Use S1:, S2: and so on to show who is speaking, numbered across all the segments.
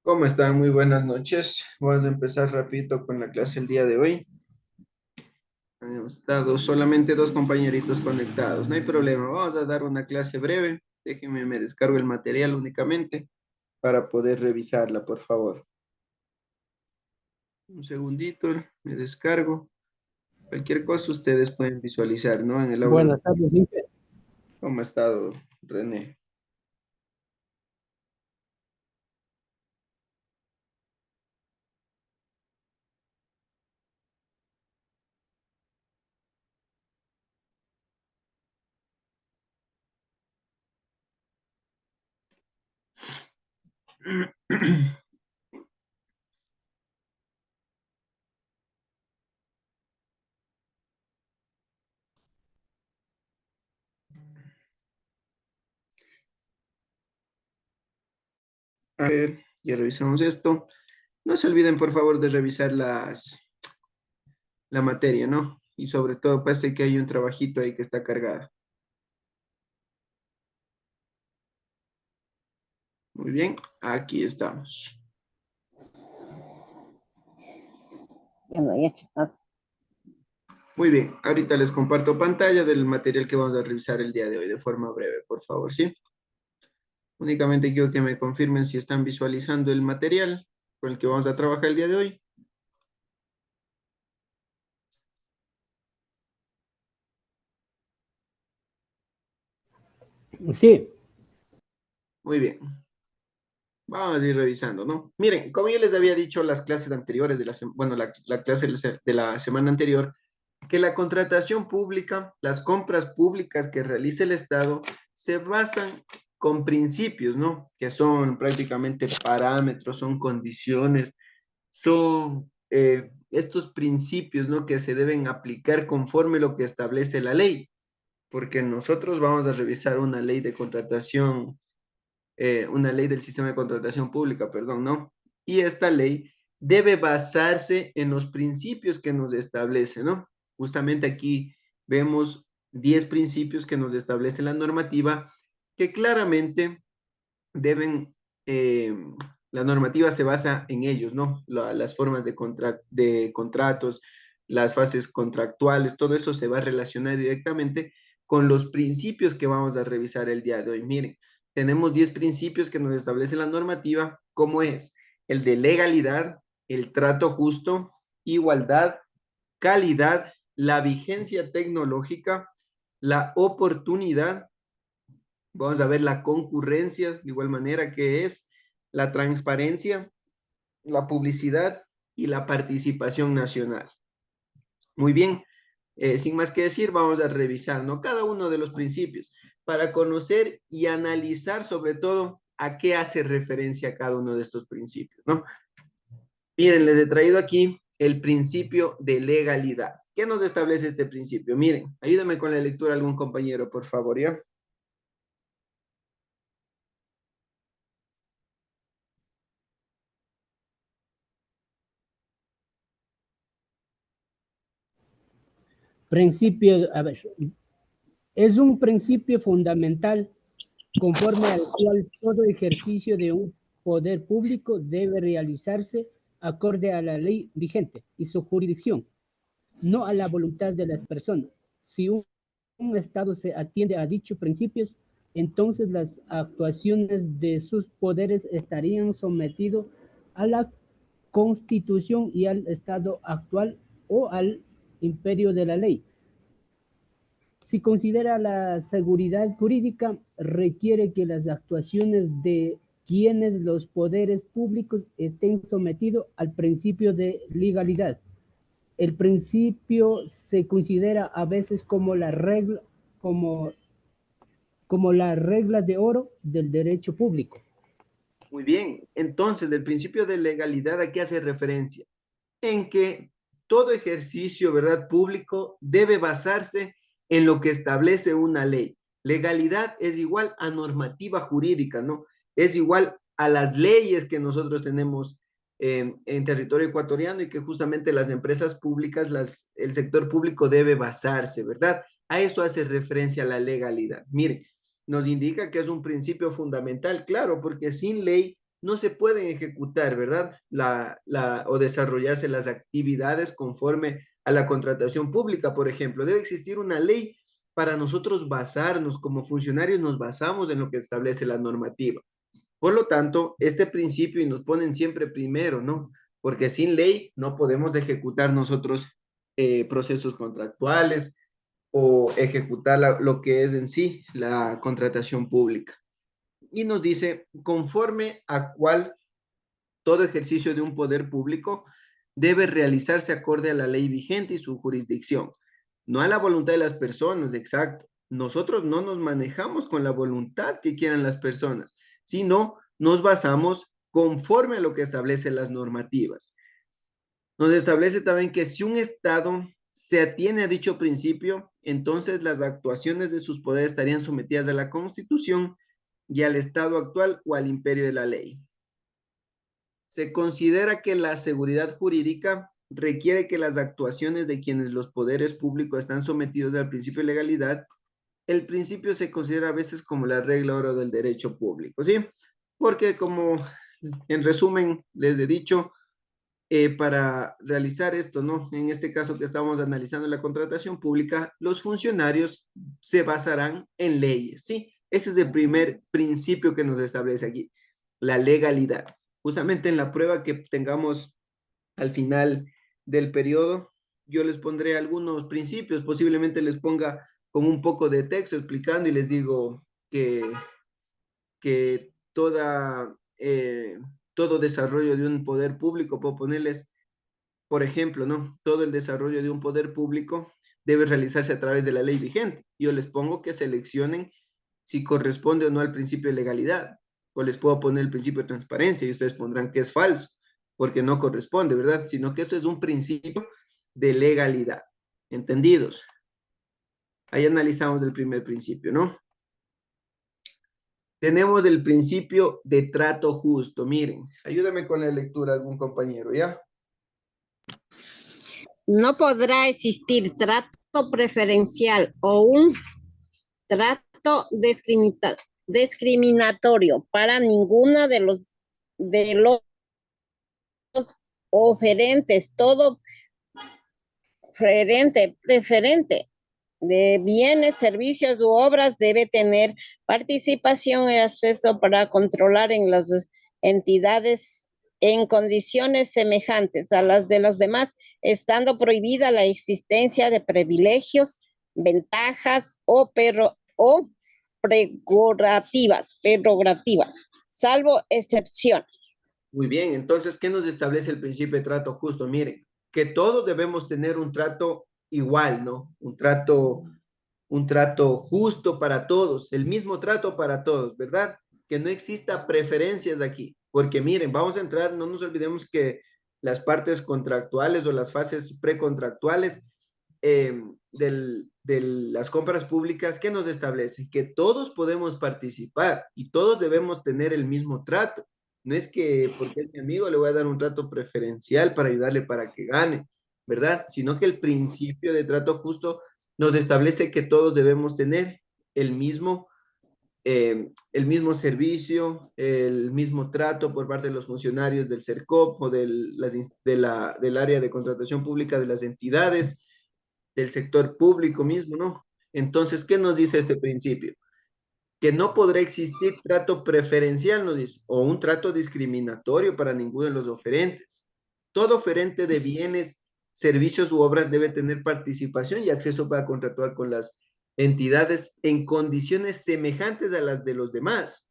S1: ¿Cómo están? Muy buenas noches. Vamos a empezar rapidito con la clase el día de hoy. Han estado solamente dos compañeritos conectados, no hay problema. Vamos a dar una clase breve. Déjenme, me descargo el material únicamente para poder revisarla, por favor. Un segundito, me descargo. Cualquier cosa ustedes pueden visualizar, ¿no? En el aula.
S2: Buenas tardes, Inge.
S1: ¿Cómo ha estado, René? A ver, ya revisamos esto. No se olviden, por favor, de revisar la materia, ¿no? Y sobre todo, parece que hay un trabajito ahí que está cargado. Muy bien, aquí estamos.
S3: Ya no hay hecho.
S1: Muy bien, ahorita les comparto pantalla del material que vamos a revisar el día de hoy de forma breve, por favor, ¿sí? Únicamente quiero que me confirmen si están visualizando el material con el que vamos a trabajar el día de hoy.
S2: Sí,
S1: Muy bien, vamos a ir revisando, ¿no? Miren, como yo les había dicho las clases anteriores bueno, la clase de la semana anterior, que la contratación pública, las compras públicas que realiza el Estado, se basan con principios, ¿no? Que son prácticamente parámetros, son condiciones, son estos principios, ¿no? Que se deben aplicar conforme lo que establece la ley, porque nosotros vamos a revisar una ley de contratación, una ley del sistema de contratación pública, perdón, ¿no? Y esta ley debe basarse en los principios que nos establece, ¿no? Justamente aquí vemos 10 principios que nos establece la normativa que claramente deben, la normativa se basa en ellos, ¿no? Las formas de contratos, las fases contractuales, todo eso se va a relacionar directamente con los principios que vamos a revisar el día de hoy. Miren, tenemos 10 principios que nos establece la normativa, como es el de legalidad, el trato justo, igualdad, calidad, la vigencia tecnológica, la oportunidad. Vamos a ver la concurrencia, de igual manera que es la transparencia, la publicidad y la participación nacional. Muy bien, sin más que decir, vamos a revisar, ¿no? Cada uno de los principios para conocer y analizar sobre todo a qué hace referencia cada uno de estos principios, ¿no? Miren, les he traído aquí el principio de legalidad. ¿Qué nos establece este principio? Miren, ayúdame con la lectura algún compañero, por favor, ¿ya?
S2: principio, a ver, es un principio fundamental conforme al cual todo ejercicio de un poder público debe realizarse acorde a la ley vigente y su jurisdicción, no a la voluntad de las personas. Si un Estado se atiende a dichos principios, entonces las actuaciones de sus poderes estarían sometidos a la Constitución y al Estado actual o al imperio de la ley. Si considera la seguridad jurídica, requiere que las actuaciones de quienes los poderes públicos estén sometidos al principio de legalidad. El principio se considera a veces como la regla, como, como la regla de oro del derecho público.
S1: Muy bien, entonces el principio de legalidad, ¿a qué hace referencia? En que todo ejercicio, ¿verdad?, público debe basarse en lo que establece una ley. Legalidad es igual a normativa jurídica, ¿no? Es igual a las leyes que nosotros tenemos en territorio ecuatoriano y que justamente las empresas públicas, el sector público debe basarse, ¿verdad? A eso hace referencia la legalidad. Miren, nos indica que es un principio fundamental, claro, porque sin ley no se pueden ejecutar, ¿verdad? O desarrollarse las actividades conforme a la contratación pública, por ejemplo. Debe existir una ley para nosotros basarnos, como funcionarios nos basamos en lo que establece la normativa. Por lo tanto, este principio y nos ponen siempre primero, ¿no? Porque sin ley no podemos ejecutar nosotros procesos contractuales o ejecutar lo que es en sí la contratación pública. Y nos dice, conforme a cuál todo ejercicio de un poder público debe realizarse acorde a la ley vigente y su jurisdicción, no a la voluntad de las personas, exacto. Nosotros no nos manejamos con la voluntad que quieran las personas, sino nos basamos conforme a lo que establecen las normativas. Nos establece también que si un Estado se atiene a dicho principio, entonces las actuaciones de sus poderes estarían sometidas a la Constitución y al Estado actual o al imperio de la ley. Se considera que la seguridad jurídica requiere que las actuaciones de quienes los poderes públicos están sometidos al principio de legalidad, el principio se considera a veces como la regla oro del derecho público, ¿sí? Porque como en resumen les he dicho, para realizar esto, ¿no? En este caso que estamos analizando la contratación pública, los funcionarios se basarán en leyes, ¿sí? Ese es el primer principio que nos establece aquí, la legalidad. Justamente en la prueba que tengamos al final del periodo, yo les pondré algunos principios, posiblemente les ponga con un poco de texto explicando y les digo que todo desarrollo de un poder público, puedo ponerles, por ejemplo, ¿no? Todo el desarrollo de un poder público debe realizarse a través de la ley vigente. Yo les pongo que seleccionen si corresponde o no al principio de legalidad, o les puedo poner el principio de transparencia y ustedes pondrán que es falso, porque no corresponde, ¿verdad? Sino que esto es un principio de legalidad. ¿Entendidos? Ahí analizamos el primer principio, ¿no? Tenemos el principio de trato justo. Miren, ayúdame con la lectura algún compañero, ¿ya?
S3: No podrá existir trato preferencial o un trato discriminatorio para ninguna de los oferentes. Todo preferente de bienes, servicios u obras debe tener participación y acceso para controlar en las entidades en condiciones semejantes a las de los demás, estando prohibida la existencia de privilegios, ventajas o prerrogativas, salvo excepciones.
S1: Muy bien, entonces, ¿qué nos establece el principio de trato justo? Miren, que todos debemos tener un trato igual, ¿no? Un trato justo para todos, el mismo trato para todos, ¿verdad? Que no exista preferencias aquí, porque miren, vamos a entrar, no nos olvidemos que las partes contractuales o las fases precontractuales de las compras públicas, ¿qué nos establece? Que todos podemos participar y todos debemos tener el mismo trato. No es que porque es mi amigo le voy a dar un trato preferencial para ayudarle para que gane, ¿verdad? Sino que el principio de trato justo nos establece que todos debemos tener el mismo servicio, el mismo trato por parte de los funcionarios del CERCOP o del área de contratación pública de las entidades, del sector público mismo, ¿no? Entonces, ¿qué nos dice este principio? Que no podrá existir trato preferencial, nos dice, o un trato discriminatorio para ninguno de los oferentes. Todo oferente de bienes, servicios u obras debe tener participación y acceso para contratar con las entidades en condiciones semejantes a las de los demás,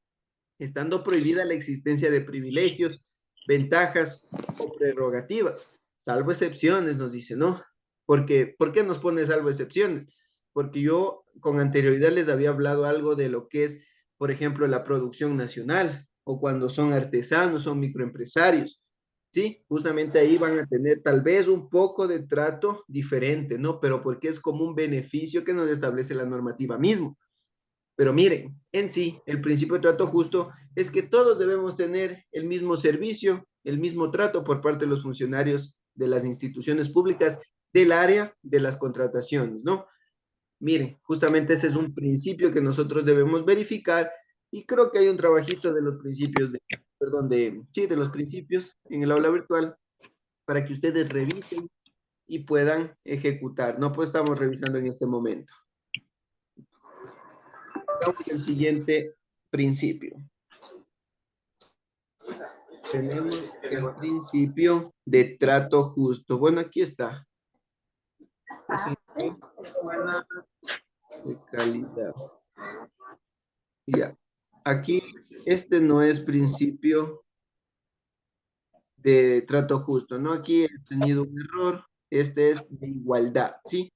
S1: estando prohibida la existencia de privilegios, ventajas o prerrogativas, salvo excepciones, nos dice, ¿no? Porque, ¿por qué nos pone salvo excepciones? Porque yo con anterioridad les había hablado algo de lo que es, por ejemplo, la producción nacional, o cuando son artesanos, son microempresarios, ¿sí? Justamente ahí van a tener tal vez un poco de trato diferente, ¿no? Pero porque es como un beneficio que nos establece la normativa mismo. Pero miren, en sí, el principio de trato justo es que todos debemos tener el mismo servicio, el mismo trato por parte de los funcionarios de las instituciones públicas del área de las contrataciones, ¿no? Miren, justamente ese es un principio que nosotros debemos verificar Y creo que hay un trabajito de los principios, perdón, de los principios en el aula virtual para que ustedes revisen y puedan ejecutar. No, pues estamos revisando en este momento. Vamos al siguiente principio. Tenemos el principio de trato justo. Bueno, aquí está. De calidad. Ya. Aquí, este no es principio de trato justo, ¿no? Aquí he tenido un error. Este es de igualdad, ¿sí?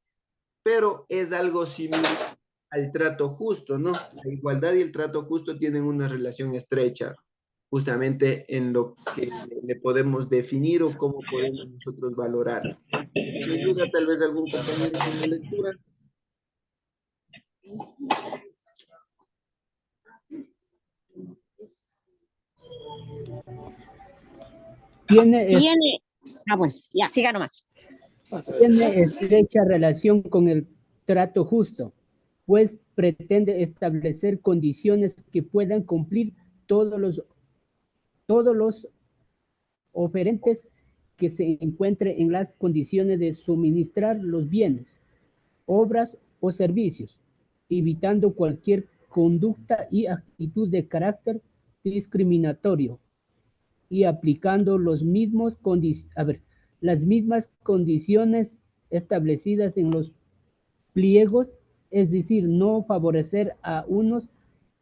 S1: Pero es algo similar al trato justo, ¿no? La igualdad y el trato justo tienen una relación estrecha, justamente en lo que le podemos definir o cómo podemos nosotros valorar. ¿Me ayuda tal vez algún compañero con la lectura?
S3: Tiene, bueno, ya, siga nomás.
S2: Tiene estrecha relación con el trato justo, pues pretende establecer condiciones que puedan cumplir todos los oferentes que se encuentren en las condiciones de suministrar los bienes, obras o servicios, evitando cualquier conducta y actitud de carácter discriminatorio y aplicando las mismas condiciones establecidas en los pliegos, es decir, no favorecer a unos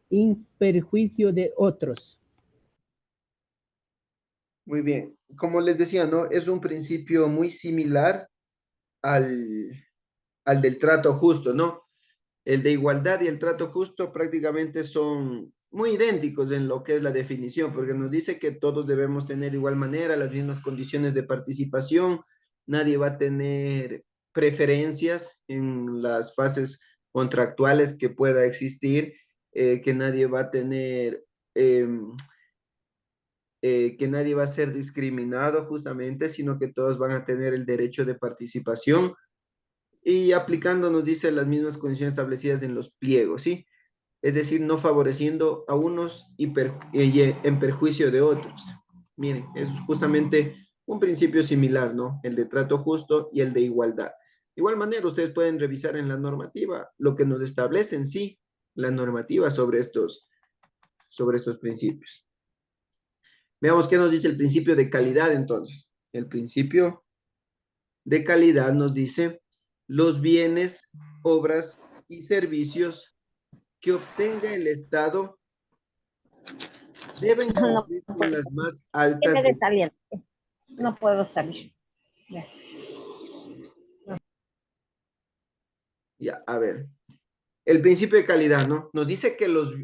S2: en perjuicio de otros.
S1: Muy bien. Como les decía, ¿no? Es un principio muy similar al, al del trato justo, ¿no? El de igualdad y el trato justo prácticamente son muy idénticos en lo que es la definición, porque nos dice que todos debemos tener igual manera, las mismas condiciones de participación, nadie va a tener preferencias en las fases contractuales que pueda existir, que nadie va a tener, que nadie va a ser discriminado justamente, sino que todos van a tener el derecho de participación y aplicando, nos dice, las mismas condiciones establecidas en los pliegos, ¿sí? Es decir, no favoreciendo a unos en perjuicio de otros. Miren, es justamente un principio similar, ¿no? El de trato justo y el de igualdad. De igual manera, ustedes pueden revisar en la normativa lo que nos establece en sí la normativa sobre estos principios. Veamos qué nos dice el principio de calidad entonces. El principio de calidad nos dice los bienes, obras y servicios que obtenga el Estado deben cumplir con las más altas.
S3: No puedo salir.
S1: Ya, a ver. El principio de calidad, ¿no? Nos dice que los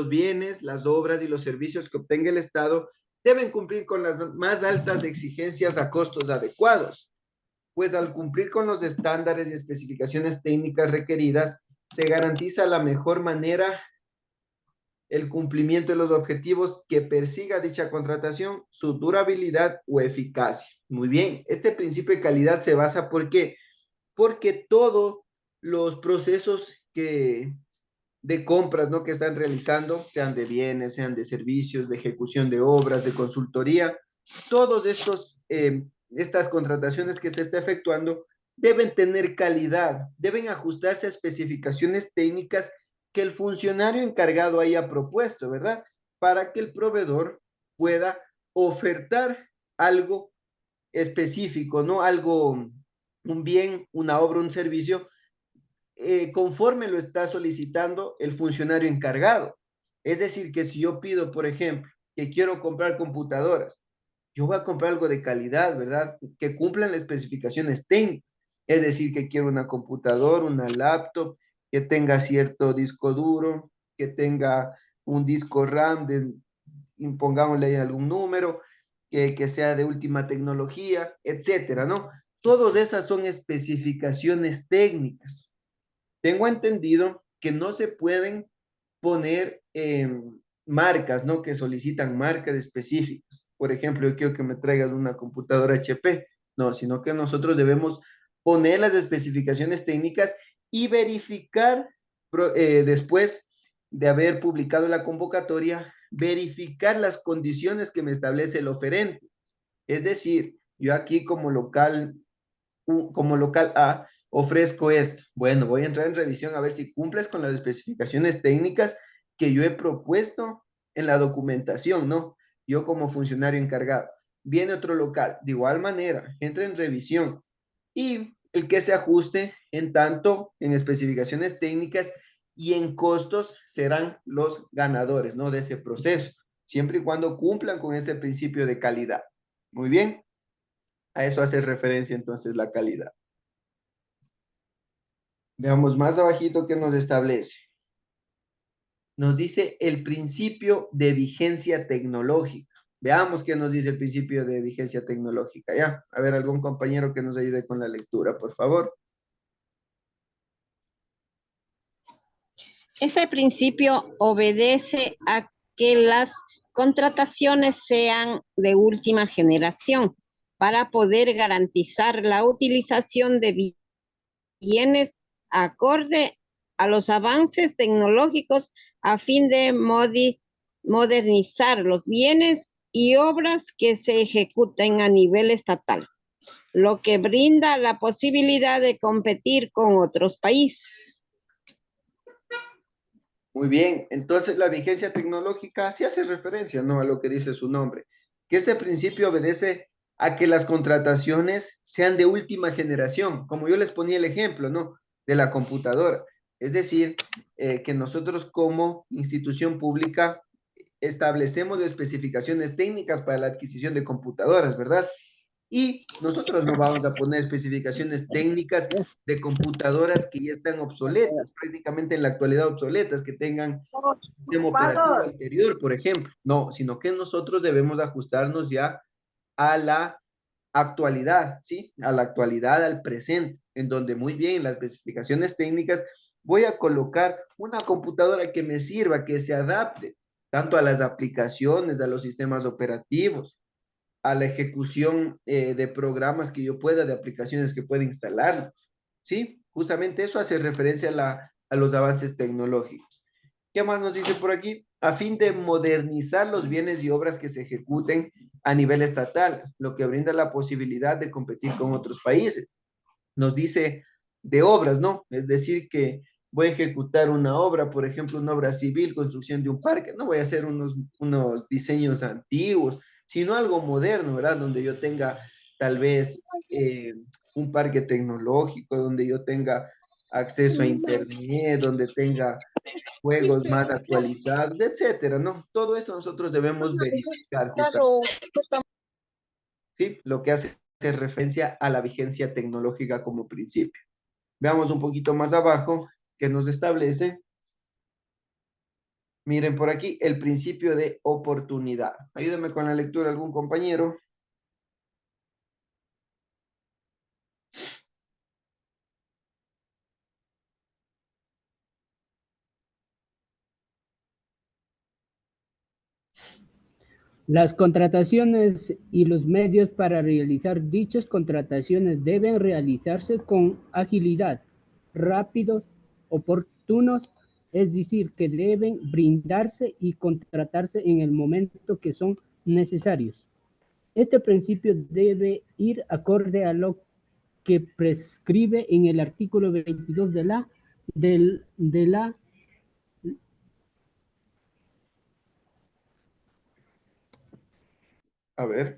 S1: bienes, las obras y los servicios que obtenga el Estado deben cumplir con las más altas exigencias a costos adecuados, pues al cumplir con los estándares y especificaciones técnicas requeridas, se garantiza la mejor manera el cumplimiento de los objetivos que persiga dicha contratación, su durabilidad o eficacia. Muy bien, este principio de calidad se basa porque todos los procesos de compras, ¿no? que están realizando, sean de bienes, sean de servicios, de ejecución de obras, de consultoría, todos estas contrataciones que se está efectuando deben tener calidad, deben ajustarse a especificaciones técnicas que el funcionario encargado haya propuesto, ¿verdad? Para que el proveedor pueda ofertar algo específico, ¿no? Algo, un bien, una obra, un servicio, conforme lo está solicitando el funcionario encargado. Es decir, que si yo pido, por ejemplo, que quiero comprar computadoras, yo voy a comprar algo de calidad, ¿verdad? Que cumplan las especificaciones técnicas. Es decir, que quiero una computadora, una laptop, que tenga cierto disco duro, que tenga un disco RAM, impongámosle ahí algún número, que sea de última tecnología, etcétera, ¿no? Todas esas son especificaciones técnicas. Tengo entendido que no se pueden poner marcas, ¿no? Que solicitan marcas específicas. Por ejemplo, yo quiero que me traigas una computadora HP. No, sino que nosotros debemos poner las especificaciones técnicas y verificar después de haber publicado la convocatoria, verificar las condiciones que me establece el oferente. Es decir, yo aquí como local A ofrezco esto. Bueno, voy a entrar en revisión a ver si cumples con las especificaciones técnicas que yo he propuesto en la documentación, ¿no? Yo como funcionario encargado. Viene otro local, de igual manera, entra en revisión y el que se ajuste en tanto en especificaciones técnicas y en costos serán los ganadores, ¿no? De ese proceso, siempre y cuando cumplan con este principio de calidad. Muy bien, a eso hace referencia entonces la calidad. Veamos más abajito que nos establece. Nos dice el principio de vigencia tecnológica. Veamos qué nos dice el principio de vigencia tecnológica, ¿ya? A ver, algún compañero que nos ayude con la lectura, por favor.
S3: Ese principio obedece a que las contrataciones sean de última generación para poder garantizar la utilización de bienes acorde a los avances tecnológicos a fin de modernizar los bienes y obras que se ejecuten a nivel estatal, lo que brinda la posibilidad de competir con otros países.
S1: Muy bien, entonces la vigencia tecnológica sí hace referencia, ¿no? A lo que dice su nombre, que este principio obedece a que las contrataciones sean de última generación, como yo les ponía el ejemplo, ¿no? De la computadora. Es decir, que nosotros como institución pública establecemos especificaciones técnicas para la adquisición de computadoras, ¿verdad? Y nosotros no vamos a poner especificaciones técnicas de computadoras que ya están obsoletas, prácticamente en la actualidad obsoletas, que tengan un sistema operativo anterior, por ejemplo. No, sino que nosotros debemos ajustarnos ya a la actualidad, ¿sí? A la actualidad, al presente, en donde muy bien en las especificaciones técnicas voy a colocar una computadora que me sirva, que se adapte tanto a las aplicaciones, a los sistemas operativos, a la ejecución de programas que yo pueda, de aplicaciones que pueda instalar, ¿sí? Justamente eso hace referencia a los avances tecnológicos. ¿Qué más nos dice por aquí? A fin de modernizar los bienes y obras que se ejecuten a nivel estatal, lo que brinda la posibilidad de competir con otros países. Nos dice de obras, ¿no? Es decir, que voy a ejecutar una obra, por ejemplo, una obra civil, construcción de un parque, no voy a hacer unos diseños antiguos, sino algo moderno, ¿verdad? Donde yo tenga tal vez un parque tecnológico, donde yo tenga acceso a internet, donde tenga juegos más actualizados, etcétera, ¿no? Todo eso nosotros debemos verificar justamente, ¿sí? Lo que hace referencia a la vigencia tecnológica como principio. Veamos un poquito más abajo que nos establece. Miren por aquí el principio de oportunidad. Ayúdenme con la lectura algún compañero.
S2: Las contrataciones y los medios para realizar dichas contrataciones deben realizarse con agilidad, rápidos, oportunos, es decir, que deben brindarse y contratarse en el momento que son necesarios. Este principio debe ir acorde a lo que prescribe en el artículo 22 de la
S1: A ver.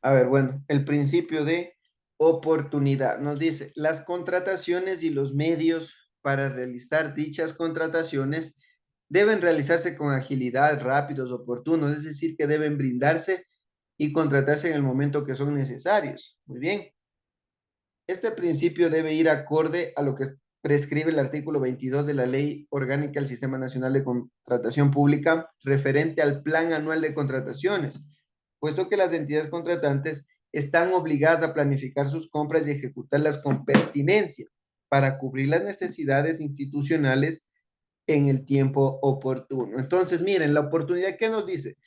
S1: A ver, bueno, el principio de oportunidad nos dice, las contrataciones y los medios para realizar dichas contrataciones deben realizarse con agilidad, rápidos, oportunos, es decir, que deben brindarse y contratarse en el momento que son necesarios. Muy bien. Este principio debe ir acorde a lo que prescribe el artículo 22 de la Ley Orgánica del Sistema Nacional de Contratación Pública referente al Plan Anual de Contrataciones, puesto que las entidades contratantes están obligadas a planificar sus compras y ejecutarlas con pertinencia para cubrir las necesidades institucionales en el tiempo oportuno. Entonces, miren, la oportunidad, ¿qué nos dice?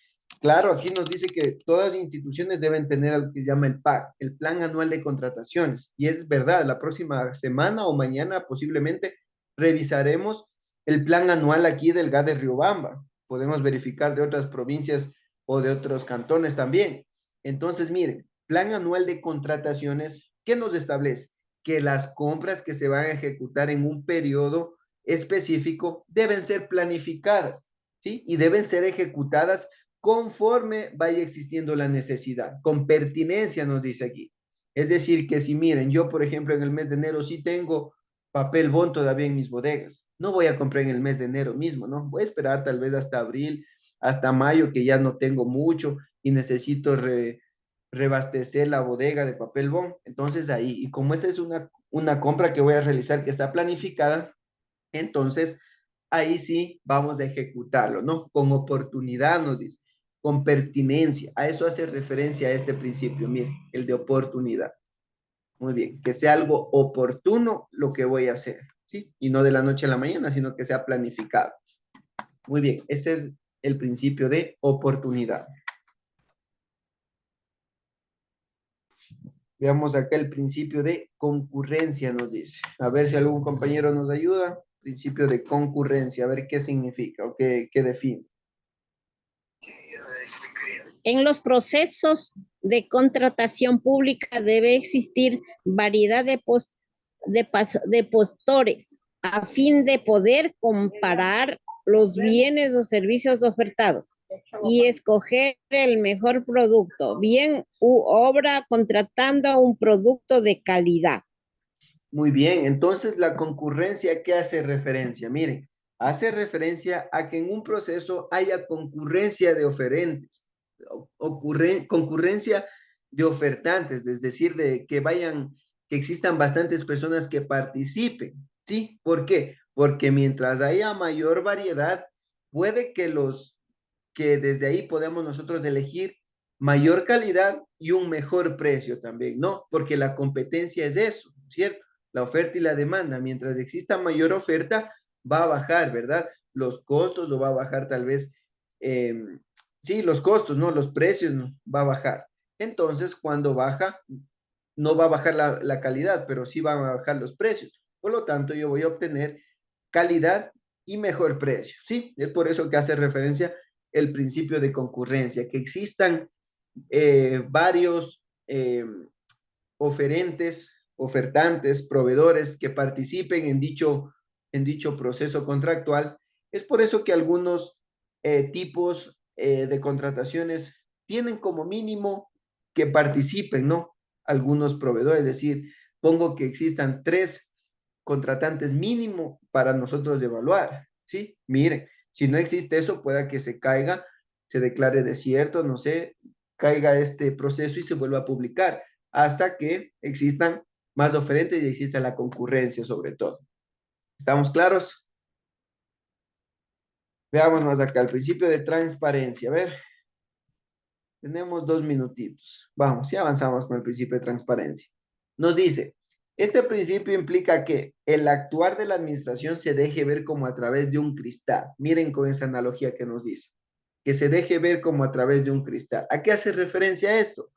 S1: Claro, aquí nos dice que todas las instituciones deben tener algo que se llama el PAC, el Plan Anual de Contrataciones. Y es verdad, la próxima semana o mañana posiblemente revisaremos el plan anual aquí del GAD de Riobamba. Podemos verificar de otras provincias o de otros cantones también. Entonces, miren, plan anual de contrataciones, ¿qué nos establece? Que las compras que se van a ejecutar en un periodo específico deben ser planificadas, ¿sí? Y deben ser ejecutadas conforme vaya existiendo la necesidad, con pertinencia nos dice aquí. Es decir, que si miren, yo por ejemplo en el mes de enero sí tengo papel bond todavía en mis bodegas, no voy a comprar en el mes de enero mismo, ¿no? Voy a esperar tal vez hasta abril, hasta mayo, que ya no tengo mucho y necesito reabastecer la bodega de papel bond. Entonces ahí, y como esta es una compra que voy a realizar que está planificada, entonces ahí sí vamos a ejecutarlo, ¿no? Con oportunidad, nos dice, con pertinencia. A eso hace referencia a este principio, mire, el de oportunidad. Muy bien, que sea algo oportuno lo que voy a hacer, ¿sí? Y no de la noche a la mañana, sino que sea planificado. Muy bien, ese es el principio de oportunidad. Veamos acá el principio de concurrencia, nos dice. A ver si algún compañero nos ayuda. Principio de concurrencia, a ver qué significa o qué define.
S3: En los procesos de contratación pública debe existir variedad de postores a fin de poder comparar los bienes o servicios ofertados y escoger el mejor producto, bien u obra, contratando un producto de calidad.
S1: Muy bien, entonces la concurrencia, ¿a qué hace referencia? Miren, hace referencia a que en un proceso haya concurrencia de oferentes, concurrencia de ofertantes, es decir, de que vayan, que existan bastantes personas que participen, ¿sí? ¿Por qué? Porque mientras haya mayor variedad, puede que desde ahí podemos nosotros elegir mayor calidad y un mejor precio también, ¿no? Porque la competencia es eso, ¿cierto? La oferta y la demanda. Mientras exista mayor oferta, va a bajar, ¿verdad? Los costos o va a bajar tal vez, sí, los costos, ¿no? Los precios ¿no? Va a bajar. Entonces, cuando baja, no va a bajar la calidad, pero sí van a bajar los precios. Por lo tanto, yo voy a obtener calidad y mejor precio, ¿sí? Es por eso que hace referencia el principio de concurrencia, que existan varios oferentes, ofertantes, proveedores que participen en dicho proceso contractual. Es por eso que algunos tipos de contrataciones tienen como mínimo que participen, ¿no? Algunos proveedores, es decir, pongo que existan 3 contratantes mínimo para nosotros evaluar, ¿sí? Miren, si no existe eso, pueda que se caiga, se declare desierto, no sé, caiga este proceso y se vuelva a publicar hasta que existan más oferentes y exista la concurrencia sobre todo. ¿Estamos claros? Veamos más acá, el principio de transparencia. A ver, tenemos 2 minutitos. Vamos, si avanzamos con el principio de transparencia. Nos dice, este principio implica que el actuar de la administración se deje ver como a través de un cristal. Miren con esa analogía que nos dice, que se deje ver como a través de un cristal. ¿A qué hace referencia esto?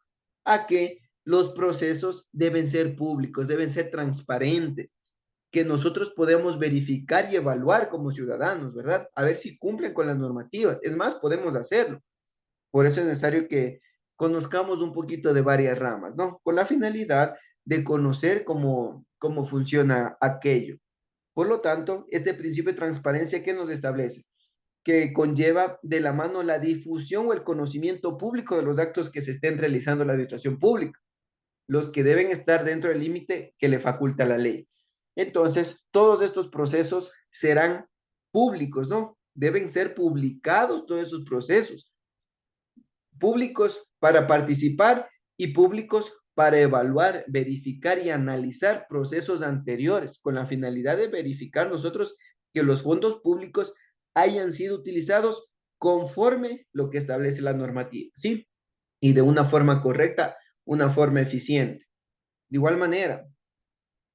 S1: A que los procesos deben ser públicos, deben ser transparentes, que nosotros podemos verificar y evaluar como ciudadanos, ¿verdad? A ver si cumplen con las normativas. Es más, podemos hacerlo. Por eso es necesario que conozcamos un poquito de varias ramas, ¿no? Con la finalidad de conocer cómo funciona aquello. Por lo tanto, este principio de transparencia que nos establece, que conlleva de la mano la difusión o el conocimiento público de los actos que se estén realizando en la administración pública, los que deben estar dentro del límite que le faculta la ley. Entonces, todos estos procesos serán públicos, ¿no? Deben ser publicados todos esos procesos, públicos para participar y públicos para evaluar, verificar y analizar procesos anteriores con la finalidad de verificar nosotros que los fondos públicos hayan sido utilizados conforme lo que establece la normativa, ¿sí? Y de una forma correcta, una forma eficiente. De igual manera,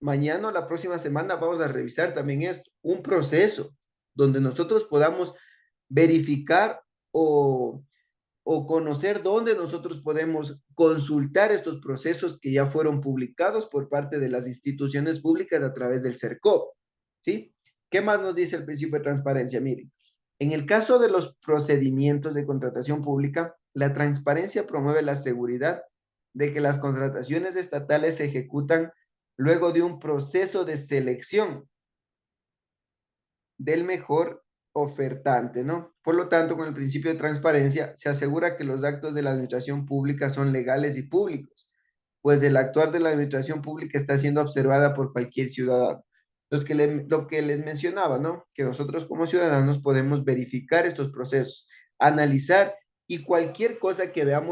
S1: mañana o la próxima semana vamos a revisar también esto, un proceso donde nosotros podamos verificar o conocer dónde nosotros podemos consultar estos procesos que ya fueron publicados por parte de las instituciones públicas a través del CERCOP, ¿sí? ¿Qué más nos dice el principio de transparencia? Miren, en el caso de los procedimientos de contratación pública, la transparencia promueve la seguridad de que las contrataciones estatales se ejecutan luego de un proceso de selección del mejor ofertante, ¿no? Por lo tanto, con el principio de transparencia, se asegura que los actos de la administración pública son legales y públicos, pues el actuar de la administración pública está siendo observada por cualquier ciudadano. Lo que les mencionaba, ¿no? Que nosotros como ciudadanos podemos verificar estos procesos, analizar y cualquier cosa que veamos